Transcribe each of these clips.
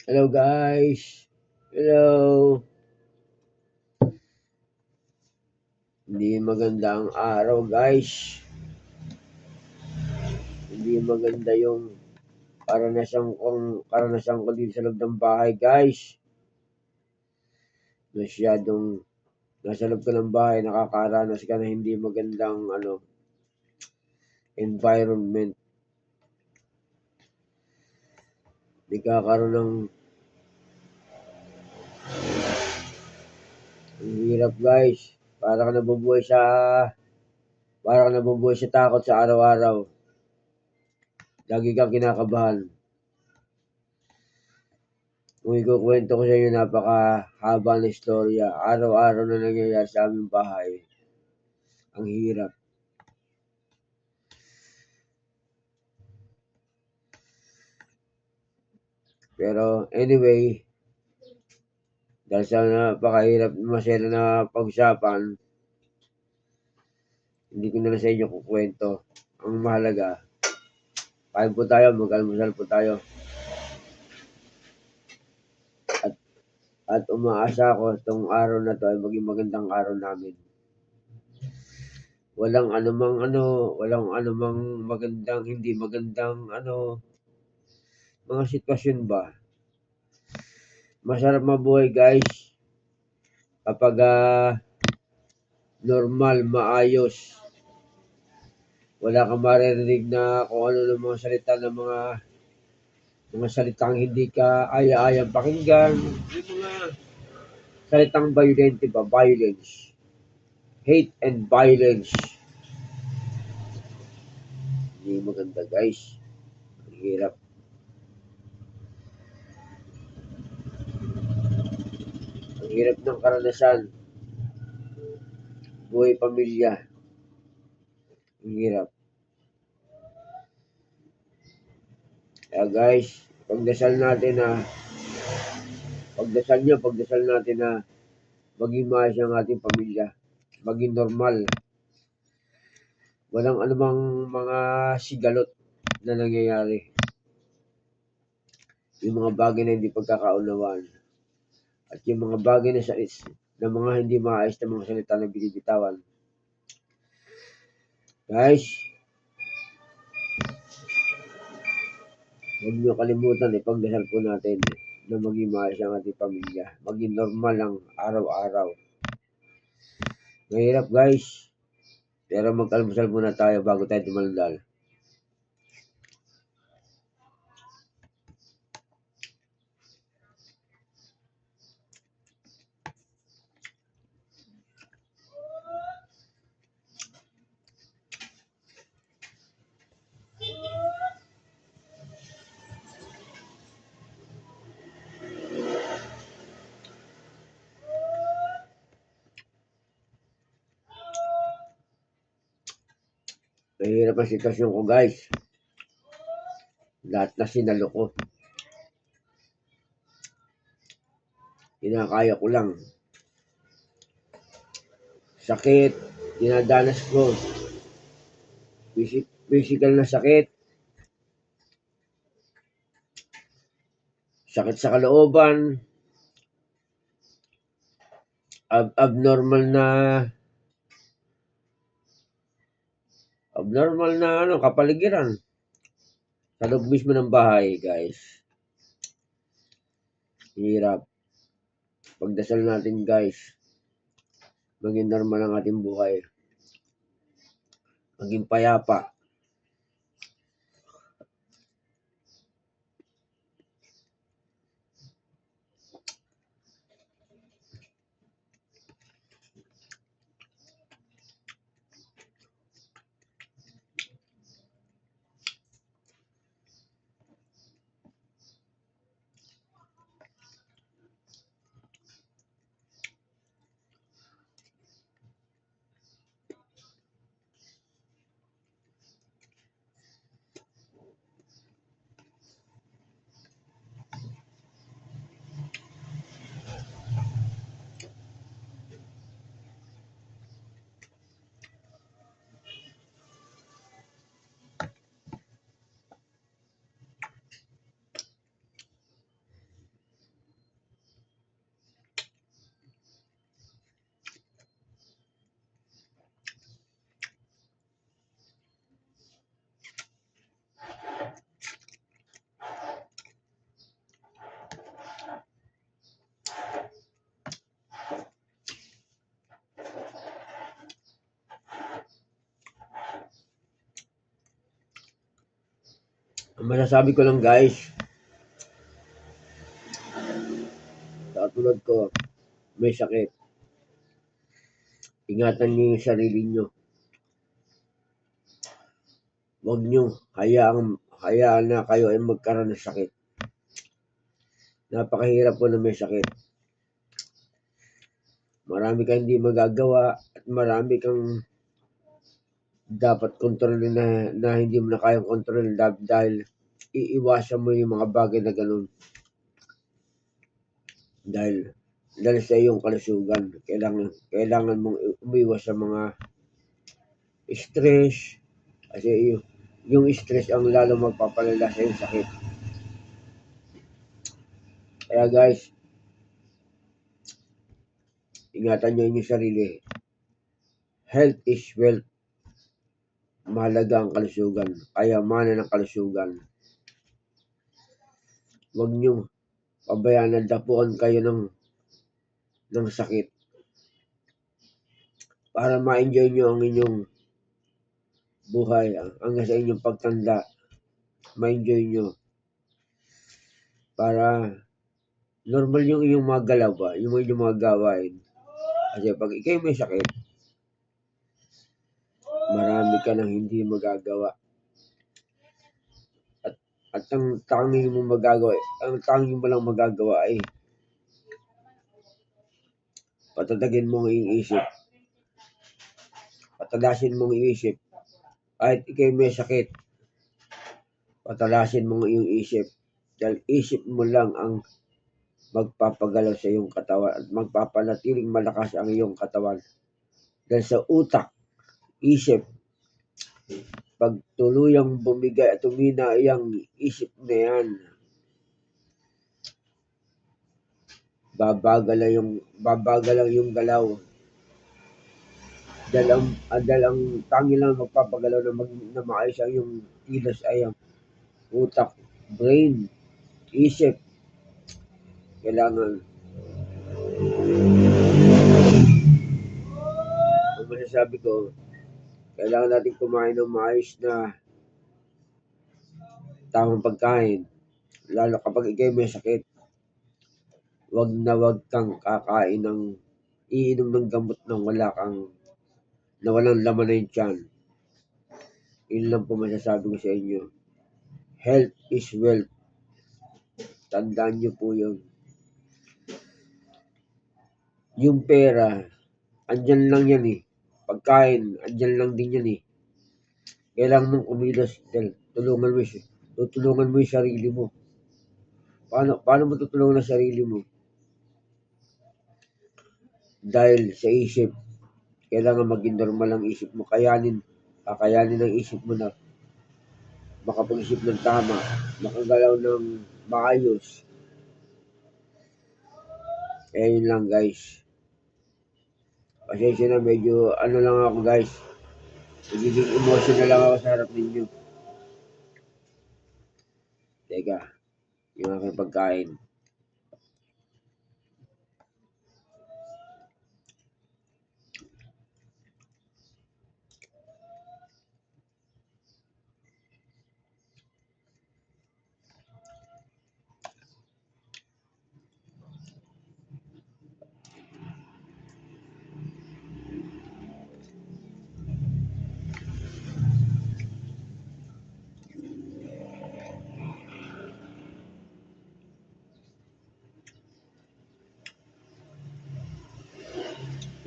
Hello guys. Hello. Hindi maganda ang araw guys. Hindi maganda yung karanasan ko dito sa loob ng bahay guys. Masyadong nasa loob ka ng bahay, nakakaranas ka na hindi magandang environment. Nagkakaroon ng ang hirap guys. Para ka nabubuhay sa takot sa araw-araw. Lagi kang kinakabahan. Kung ikukwento ko sa inyo, napakahaba na istorya. Araw-araw na nangyayari sa aming bahay. Ang hirap. Pero anyway, dahil sa napakahirap masaya na pag-usapan, hindi ko na lang sa inyo kukwento. Ang mahalaga, kain po tayo, mag-almusal po tayo. At umaasa ako itong araw na to ay maging magandang araw namin. Walang anumang magandang, hindi magandang mga sitwasyon ba. Masarap mabuhay guys kapag normal, maayos. Wala kang maririnig na kung ano ng mga salita ng mga salitang hindi ka aya-ayang pakinggan. Yung mga salitang violent, ba? Violence. Hate and violence. Hindi maganda guys. Ang hirap. Ang hirap ng karanasan. Buhay pamilya. Ang hirap. Kaya guys, pagdasal natin na maging maayos ang ating pamilya. Maging normal. Walang anumang mga sigalot na nangyayari. Yung mga bagay na hindi pagkakaunawaan. At yung mga bagay na mga hindi maayos na mga salita na binibitawan. Guys, huwag niyo kalimutan, ipagdasal po natin na maging maayos ang ating pamilya. Maging normal ang araw-araw. Mahirap guys. Pero mag-almusal muna tayo bago tayo tumaldal. Mahirap ang sitwasyon ko guys. Lahat na sinalo ko. Kinakaya ko lang. Sakit, dinadanas ko. Physical na sakit. Sakit sa kalooban. Abnormal na kapaligiran. Sa loob mismo ng bahay, guys. Hirap. Pagdasal natin, guys. Maging normal ang ating buhay. Maging payapa. Ang masasabi ko lang guys, katulad ko, may sakit. Ingatan niyo yung sarili niyo. Huwag niyo hayaan na kayo ay magkaroon ng sakit. Napakahirap po na may sakit. Marami kang hindi magagawa at marami kang dapat kontrolin na hindi mo na kayang kontrolin dahil iiwasan mo yung mga bagay na ganun. Dahil sa iyong kalusugan, kailangan mong umiwas sa mga stress kasi yung stress ang lalo magpapalala sa iyong sakit. Kaya guys, ingatan nyo yung sarili. Health is wealth. Mahalaga ang kalusugan. Kayamanan ng kalusugan. Huwag nyo pabayaan na dapuan kayo ng sakit. Para ma-enjoy nyo ang inyong buhay hanggang sa inyong pagtanda. Ma-enjoy nyo. Para normal yung inyong mga galaw ba, yung inyong mga gawain. Kasi pag ikaw may sakit, marami ka nang hindi magagawa. At ang tanging mo lang magagawa ay patatagin mo ang iyong isip. Patalasin mo ang iyong isip. Kahit ikaw may sakit, patalasin mo ang iyong isip. Dahil isip mo lang ang magpapagalaw sa iyong katawan at magpapanatiling malakas ang iyong katawan. Dahil sa utak, isip, pag tuluyang bumigay at tumina iyang isip na yan, babagal lang yung galaw. Dahil ang tangi lang magpapagalaw na maayos ang yung kilos ay ang utak, brain, isip. Kailangan ang masasabi ko, kailangan natin kumain ng maayos na tamang pagkain. Lalo kapag ikaw may sakit, wag kang kakain iinom ng gamot na walang laman na yung tiyan. Yun lang po masasabi ko sa inyo. Health is wealth. Tandaan nyo po yun. Yung pera, andyan lang yan eh. Pagkain, andyan lang din yan eh. Kailangan mong kumilos. Tutulungan mo yung sarili mo. Paano mo tutulungan ang sarili mo? Dahil sa isip, kailangan maging normal ang isip mo. Kakayanin ang isip mo na makapag-isip ng tama, makagalaw ng maayos. Yun lang guys. Pasensya na, medyo lang ako guys. Nagiging emotional lang ako sa harap ninyo. Teka, yung aking pagkain.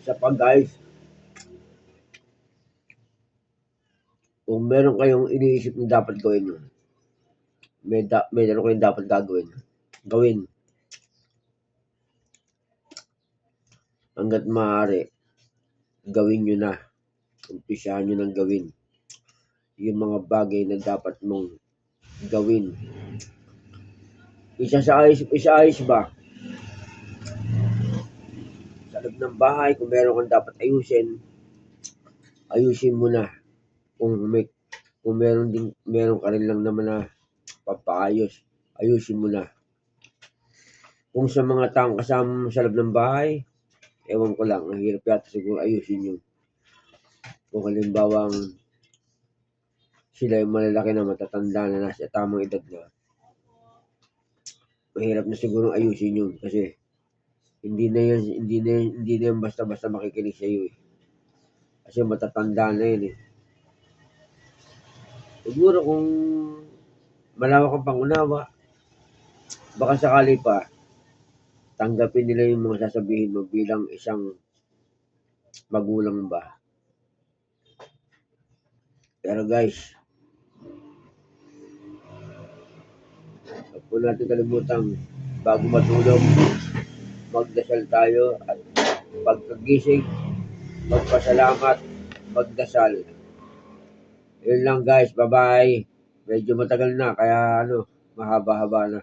Isa pa guys, kung meron kayong iniisip na dapat gawin yun, meron kayong dapat gawin. Hanggat maaari, gawin nyo na. Umpisahan nyo ng gawin. Yung mga bagay na dapat mong gawin. Isa-ayos ba? Sa loob ng bahay, kung meron kang dapat ayusin mo na. Kung meron ka rin lang naman na papaayos, ayusin mo na. Kung sa mga taong kasama mo sa loob ng bahay, ewan ko lang, ang hirap yata siguro ayusin yun. Kung halimbawa sila yung malalaki na matatanda na nasa tamang edad na, mahirap na siguro ayusin yun kasi hindi na yan basta-basta makikinig sa iyo eh. Kasi matatanda na yun eh. Siguro kung malawak ang pangunawa, baka sakali pa, tanggapin nila yung mga sasabihin mo bilang isang magulang ba. Pero guys, huwag po natin kalimutang bago matulog, magdasal tayo at pagkagising, magpasalamat, magdasal. Yun lang guys, bye-bye. Medyo matagal na, kaya mahaba-haba na.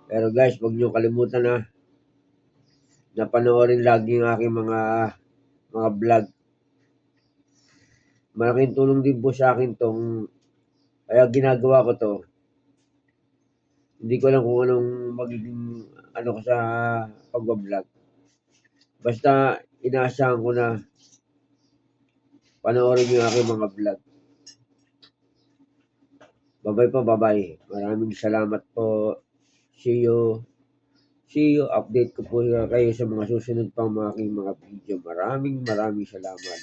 Pero guys, huwag niyo kalimutan na panoorin lagi yung aking mga vlog. Malaking tulong din po sa akin kaya ginagawa ko to. Hindi ko alam kung anong magiging ko sa pag-vlog. Basta inaasahan ko na panoorin yung aking mga vlog. Bye-bye po, bye-bye. Maraming salamat po. See you. Update ko po kayo sa mga susunod pang aking mga video. Maraming salamat.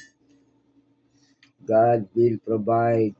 God will provide.